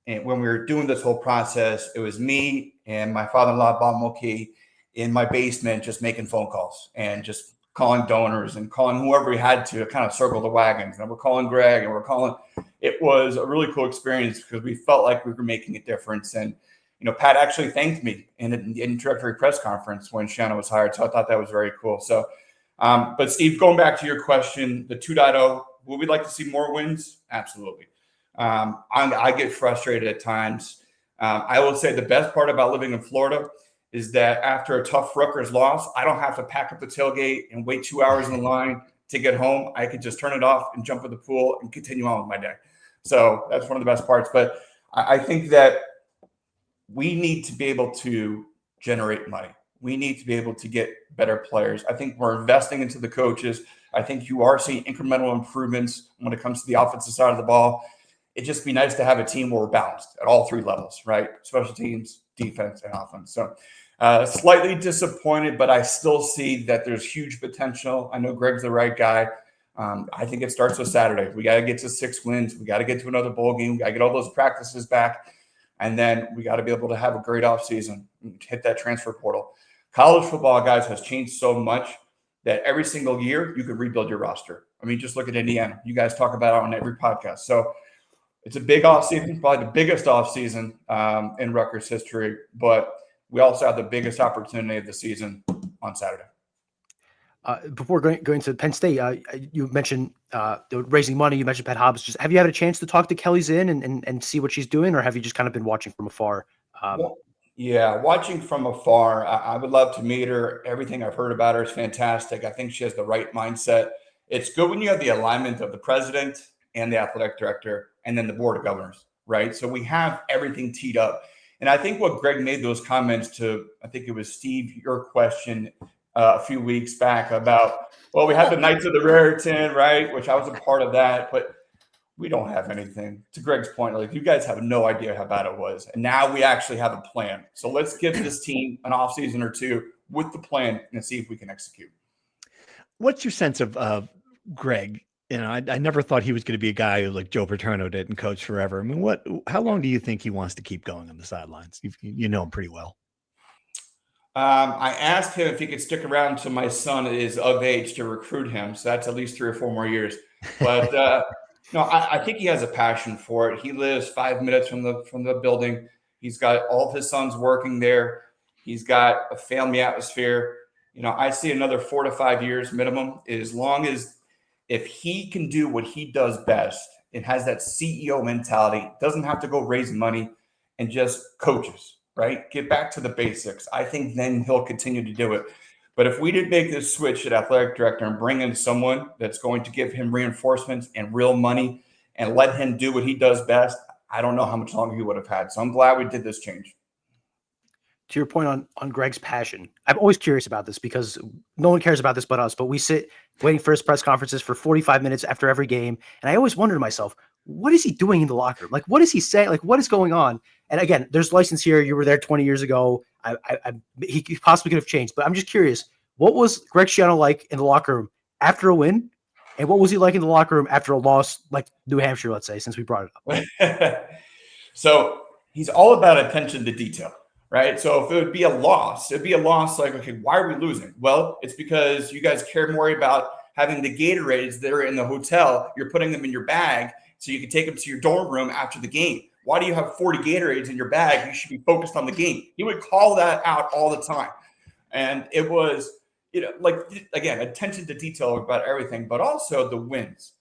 And when we were doing this whole process, it was me and my father-in-law, Bob Mulkey, in my basement, just making phone calls and just calling donors and calling whoever we had to kind of circle the wagons. And we're calling Greg and it was a really cool experience because we felt like we were making a difference. And, Pat actually thanked me in an introductory press conference when Schiano was hired. So I thought that was very cool. So, but Steve, going back to your question, the 2.0, would we like to see more wins? Absolutely. I get frustrated at times. I will say the best part about living in Florida is that after a tough Rutgers loss, I don't have to pack up the tailgate and wait 2 hours in the line to get home. I could just turn it off and jump in the pool and continue on with my day. So that's one of the best parts. But I think that we need to be able to generate money. We need to be able to get better players. I think we're investing into the coaches. I think you are seeing incremental improvements when it comes to the offensive side of the ball. It'd just be nice to have a team where we're balanced at all three levels, right? Special teams, defense, and offense. So slightly disappointed, but I still see that there's huge potential. I know Greg's the right guy. I think it starts with Saturday. We got to get to 6 wins. We got to get to another bowl game. We got to get all those practices back. And then we got to be able to have a great offseason, hit that transfer portal. College football, guys, has changed so much that every single year you could rebuild your roster. I mean, just look at Indiana. You guys talk about it on every podcast. So it's a big offseason, probably the biggest offseason in Rutgers history, but we also have the biggest opportunity of the season on Saturday. Before going to Penn State, you mentioned raising money. You mentioned Pat Hobbs. Just have you had a chance to talk to Kelly's and see what she's doing, or have you just kind of been watching from afar? Watching from afar. I would love to meet her. Everything I've heard about her is fantastic. I think she has the right mindset. It's good when you have the alignment of the president and the athletic director and then the board of governors, right? So we have everything teed up. And I think what Greg made those comments to, I think it was Steve, your question, a few weeks back about, well, we had the Knights of the Raritan, right? Which I was a part of that, but we don't have anything. To Greg's point, like, you guys have no idea how bad it was. And now we actually have a plan. So let's give this team an offseason or two with the plan and see if we can execute. What's your sense of Greg? You know, I never thought he was going to be a guy who, like Joe Paterno did and coach forever. I mean, how long do you think he wants to keep going on the sidelines? You know him pretty well. I asked him if he could stick around till my son is of age to recruit him. So that's at least 3 or 4 more years. But no, I think he has a passion for it. He lives 5 minutes from the building. He's got all of his sons working there. He's got a family atmosphere. You know, I see another 4 to 5 years minimum, as long as if he can do what he does best and has that CEO mentality, doesn't have to go raise money and just coaches, right? Get back to the basics. I think then he'll continue to do it. But if we didn't make this switch at athletic director and bring in someone that's going to give him reinforcements and real money and let him do what he does best, I don't know how much longer he would have had. So I'm glad we did this change. To your point on Greg's passion, I'm always curious about this because no one cares about this but us. But we sit waiting for his press conferences for 45 minutes after every game. And I always wonder to myself, what is he doing in the locker room? Like, what is he saying? Like, what is going on? And again, there's license here. You were there 20 years ago. He possibly could have changed. But I'm just curious, what was Greg Schiano like in the locker room after a win? And what was he like in the locker room after a loss, like New Hampshire, let's say, since we brought it up? So he's all about attention to detail. Right. So if it would be a loss, it'd be a loss like, okay, why are we losing? Well, it's because you guys care more about having the Gatorades that are in the hotel. You're putting them in your bag so you can take them to your dorm room after the game. Why do you have 40 Gatorades in your bag? You should be focused on the game. He would call that out all the time. And it was, you know, like, again, attention to detail about everything, but also the wins.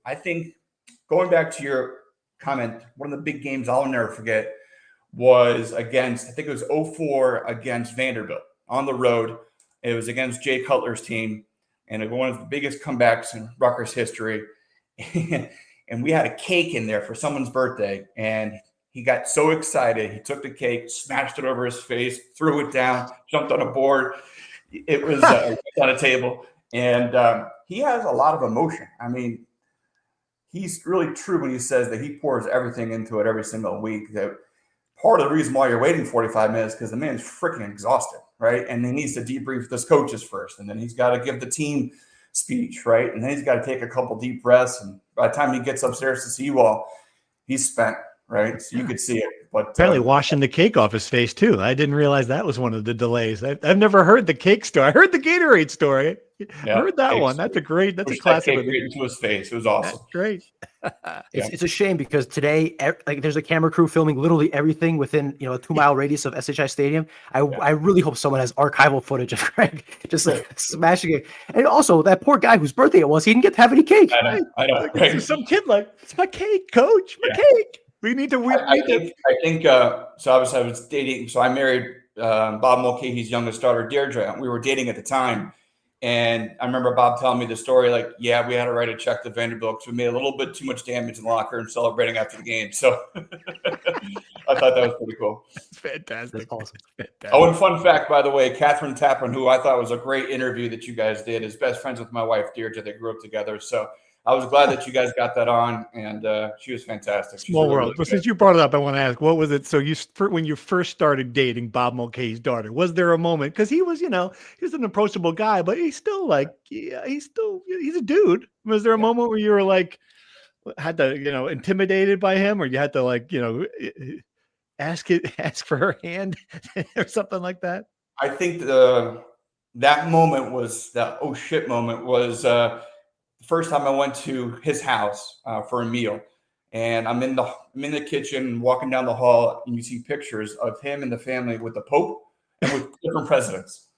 I think going back to your comment, one of the big games I'll never forget was against, I think it was 2004 against Vanderbilt on the road. It was against Jay Cutler's team, and it was one of the biggest comebacks in Rutgers history. And we had a cake in there for someone's birthday, and he got so excited. He took the cake, smashed it over his face, threw it down, jumped on a board. It was on a table, and he has a lot of emotion. I mean, he's really true when he says that he pours everything into it every single week. That part of the reason why you're waiting 45 minutes because the man's freaking exhausted, right? And he needs to debrief his coaches first, and then he's got to give the team speech, right? And then he's got to take a couple deep breaths, and by the time he gets upstairs to see you all, he's spent, right? So you could see it. But apparently washing the cake off his face too. I didn't realize that was one of the delays. I've never heard the cake story. I heard the Gatorade story. I heard that one. That's a classic. Right into his face. It was awesome. That's great. It's a shame because today, like, there's a camera crew filming literally everything within, you know, a 2-mile radius of SHI Stadium. I really hope someone has archival footage of Greg just like smashing it. And also that poor guy whose birthday it was, he didn't get to have any cake. I know. Like, some kid like, it's my cake, coach, my cake. We need to. I think. So obviously, I was dating. So I married Bob Mulcahy's youngest daughter, Deirdre. We were dating at the time, and I remember Bob telling me the story. Like, yeah, we had to write a check to Vanderbilt because we made a little bit too much damage in the locker and celebrating after the game. So I thought that was pretty cool. It's fantastic. That's awesome. Fantastic. Oh, and fun fact, by the way, Catherine Tappan, who I thought was a great interview that you guys did, is best friends with my wife Deirdre. They grew up together, so. I was glad that you guys got that on, and she was fantastic. Small world. Really, but since you brought it up, I want to ask, what was it? So when you first started dating Bob Mulcahy's daughter, was there a moment? Because he was, you know, he's an approachable guy, but he's still like, yeah, he's a dude. Was there a moment where you were like, had to, you know, intimidated by him, or you had to, like, you know, ask for her hand or something like that? I think that moment was that oh shit moment was. First time I went to his house for a meal, and I'm in the kitchen walking down the hall, and you see pictures of him and the family with the Pope and with different presidents.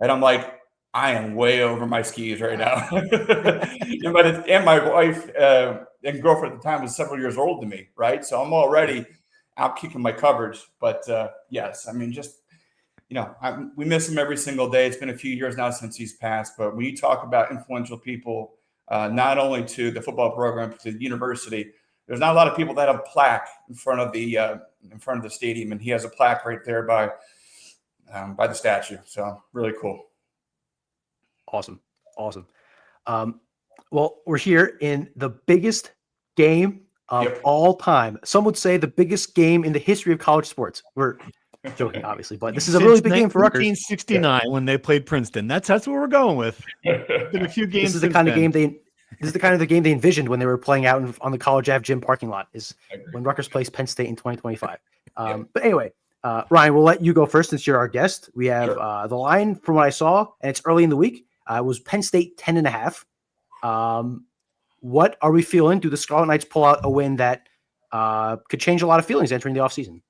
And I'm like, I am way over my skis right now. and my wife and girlfriend at the time was several years older than me, right? So I'm already out kicking my coverage. But yes, I mean, just, you know, we miss him every single day. It's been a few years now since he's passed. But when you talk about influential people, not only to the football program, but to the university, there's not a lot of people that have a plaque in front of the stadium, and he has a plaque right there by the statue. So really cool. Awesome. Well, we're here in the biggest game of all time. Some would say the biggest game in the history of college sports. We're joking, obviously, but this is a really big game for Rutgers. 1969 when they played Princeton. That's what we're going with. Been a few games. This is the kind of game they envisioned when they were playing out on the College Ave gym parking lot. Is when Rutgers plays Penn State in 2025. But anyway, Ryan, we'll let you go first since you're our guest. We have the line from what I saw, and it's early in the week. It was Penn State 10.5. What are we feeling? Do the Scarlet Knights pull out a win that could change a lot of feelings entering the offseason?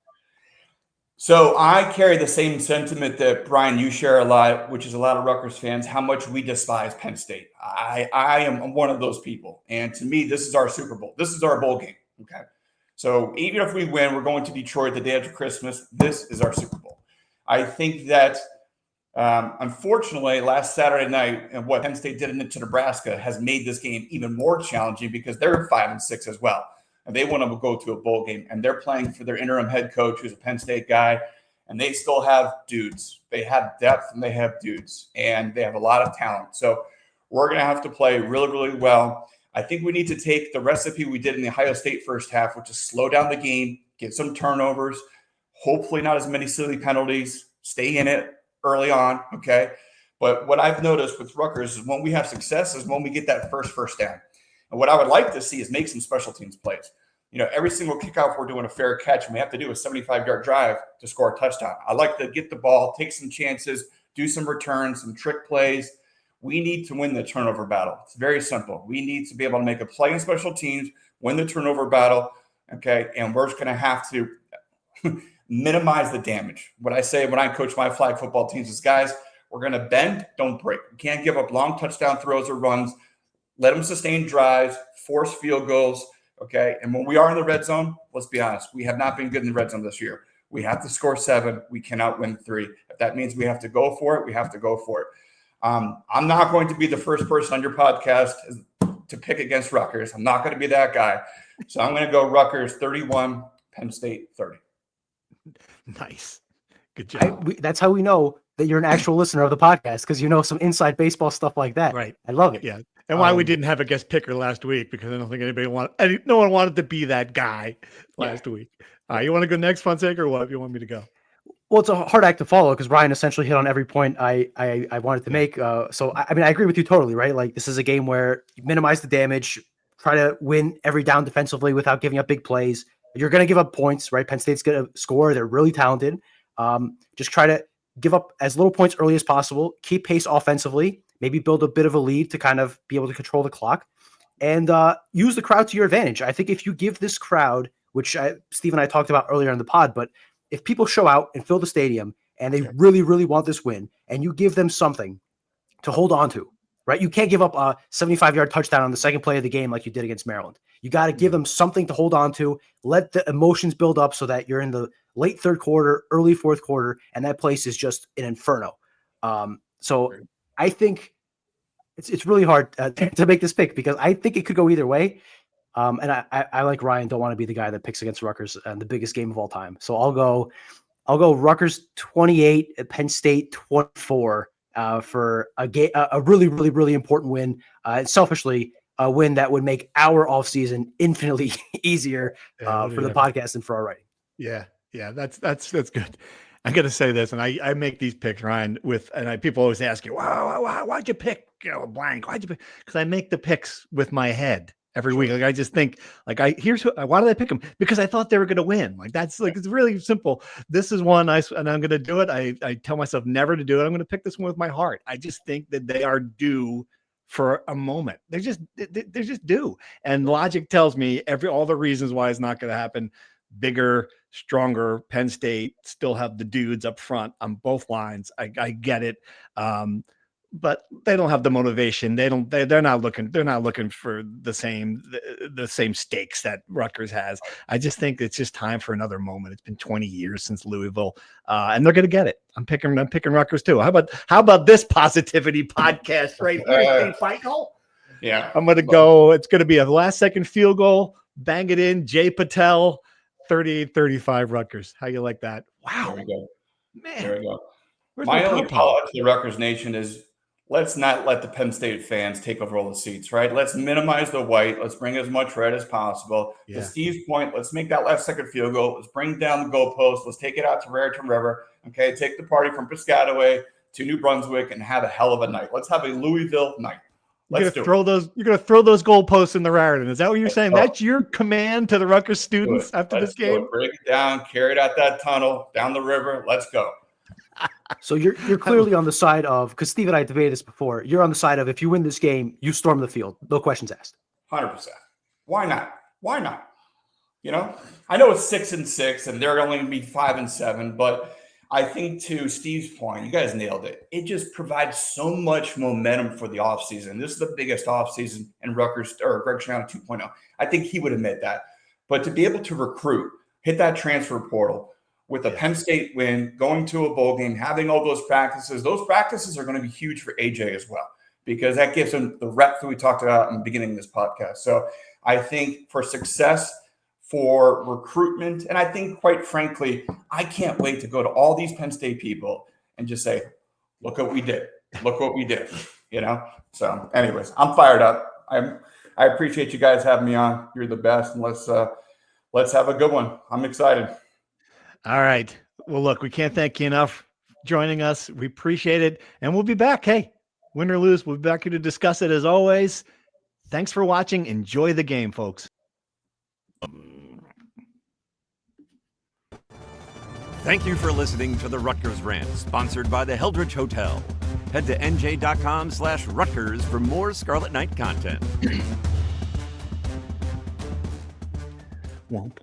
So I carry the same sentiment that, Brian, you share a lot, which is a lot of Rutgers fans, how much we despise Penn State. I am one of those people. And to me, this is our Super Bowl. This is our bowl game. Okay. So even if we win, we're going to Detroit the day after Christmas. This is our Super Bowl. I think that, unfortunately, last Saturday night, and what Penn State did into Nebraska has made this game even more challenging because they're 5-6 as well. And they want to go to a bowl game, and they're playing for their interim head coach, who's a Penn State guy, and they still have dudes. They have depth, and they have dudes, and they have a lot of talent. So we're going to have to play really, really well. I think we need to take the recipe we did in the Ohio State first half, which is slow down the game, get some turnovers, hopefully not as many silly penalties, stay in it early on, okay? But what I've noticed with Rutgers is when we have success is when we get that first down. And what I would like to see is make some special teams plays. Every single kickoff we're doing a fair catch, and we have to do a 75-yard drive to score a touchdown. I like to get the ball, take some chances, do some returns, some trick plays. We need to win the turnover battle. It's very simple. We need to be able to make a play in special teams, win the turnover battle, okay? And we're just going to have to minimize the damage. What I say when I coach my flag football teams is, guys, we're going to bend, don't break. We can't give up long touchdown throws or runs. Let them sustain drives, force field goals, okay? And when we are in the red zone, let's be honest, we have not been good in the red zone this year. We have to score 7. We cannot win 3. If that means we have to go for it, we have to go for it. I'm not going to be the first person on your podcast to pick against Rutgers. I'm not going to be that guy. So I'm going to go Rutgers 31, Penn State 30. Nice. Good job. That's how we know that you're an actual listener of the podcast, because you know some inside baseball stuff like that. Right. I love it. Yeah. And why we didn't have a guest picker last week, because I don't think no one wanted to be that guy last week. You want to go next, Fonseca, or what? You want me to go? Well, it's a hard act to follow because Ryan essentially hit on every point I wanted to make. So I agree with you totally, right? Like, this is a game where you minimize the damage, try to win every down defensively without giving up big plays. You're going to give up points, right? Penn State's going to score. They're really talented. Just try to give up as little points early as possible, keep pace offensively, maybe build a bit of a lead to kind of be able to control the clock, and use the crowd to your advantage. I think if you give this crowd, which Steve and I talked about earlier in the pod, but if people show out and fill the stadium and they really, really want this win, and you give them something to hold on to, right? You can't give up a 75-yard touchdown on the second play of the game like you did against Maryland. You got to give them something to hold on to, let the emotions build up so that you're in the late third quarter, early fourth quarter, and that place is just an inferno. So I think it's really hard to make this pick because I think it could go either way. And I like Ryan, don't want to be the guy that picks against Rutgers and the biggest game of all time. So I'll go Rutgers 28, Penn State 24 for a really, really, really important win. Selfishly, a win that would make our offseason infinitely easier for the podcast and for our writing. Yeah, that's good. I got to say this, and I make these picks, Ryan, people always ask you, why'd you pick blank? Why'd you pick? Because I make the picks with my head every week. Like, I just think, why did I pick them? Because I thought they were going to win. It's really simple. This is one and I'm going to do it. I tell myself never to do it. I'm going to pick this one with my heart. I just think that they are due for a moment. They're just due. And logic tells me all the reasons why it's not going to happen. Bigger, stronger Penn State still have the dudes up front on both lines. I get it. But they don't have the motivation. They're not looking for the same stakes that Rutgers has. I just think it's just time for another moment. It's been 20 years since Louisville, and they're going to get it. I'm picking Rutgers too. How about this positivity podcast right here, Steve Feigl? Yeah, I'm going to go. It's going to be a last second field goal. Bang it in. Jay Patel, 38-35 Rutgers. How you like that? Wow. There we go. Man. There we go. Where's My only pom-pom? call out to the Rutgers Nation is let's not let the Penn State fans take over all the seats, right? Let's minimize the white. Let's bring as much red as possible. Yeah. To Steve's point, let's make that last second field goal. Let's bring down the goalpost. Let's take it out to Raritan River. Okay, take the party from Piscataway to New Brunswick and have a hell of a night. Let's have a Louisville night. You're gonna throw those goalposts in the Raritan. Is that what you're saying? That's your command to the Rutgers students after this game? Break it down, carry it out that tunnel, down the river. Let's go. So you're clearly on the side of, because Steve and I debated this before, you're on the side of if you win this game, you storm the field. No questions asked. 100%. Why not? Why not? You know, I know it's 6-6 and they're only going to be 5-7, but I think to Steve's point, you guys nailed it. It just provides so much momentum for the offseason. This is the biggest offseason in Rutgers, or Greg Schiano 2.0. I think he would admit that. But to be able to recruit, hit that transfer portal with a Penn State win, going to a bowl game, having all those practices are going to be huge for AJ as well, because that gives him the rep that we talked about in the beginning of this podcast. So I think for success, for recruitment, and I think, quite frankly, I can't wait to go to all these Penn State people and just say, look what we did. Look what we did, you know? So anyways, I'm fired up. I appreciate you guys having me on. You're the best. And let's have a good one. I'm excited. All right. Well, look, we can't thank you enough for joining us. We appreciate it. And we'll be back. Hey, win or lose, we'll be back here to discuss it as always. Thanks for watching. Enjoy the game, folks. Thank you for listening to the Rutgers Rant, sponsored by the Heldridge Hotel. Head to nj.com/Rutgers for more Scarlet Knight content. Womp.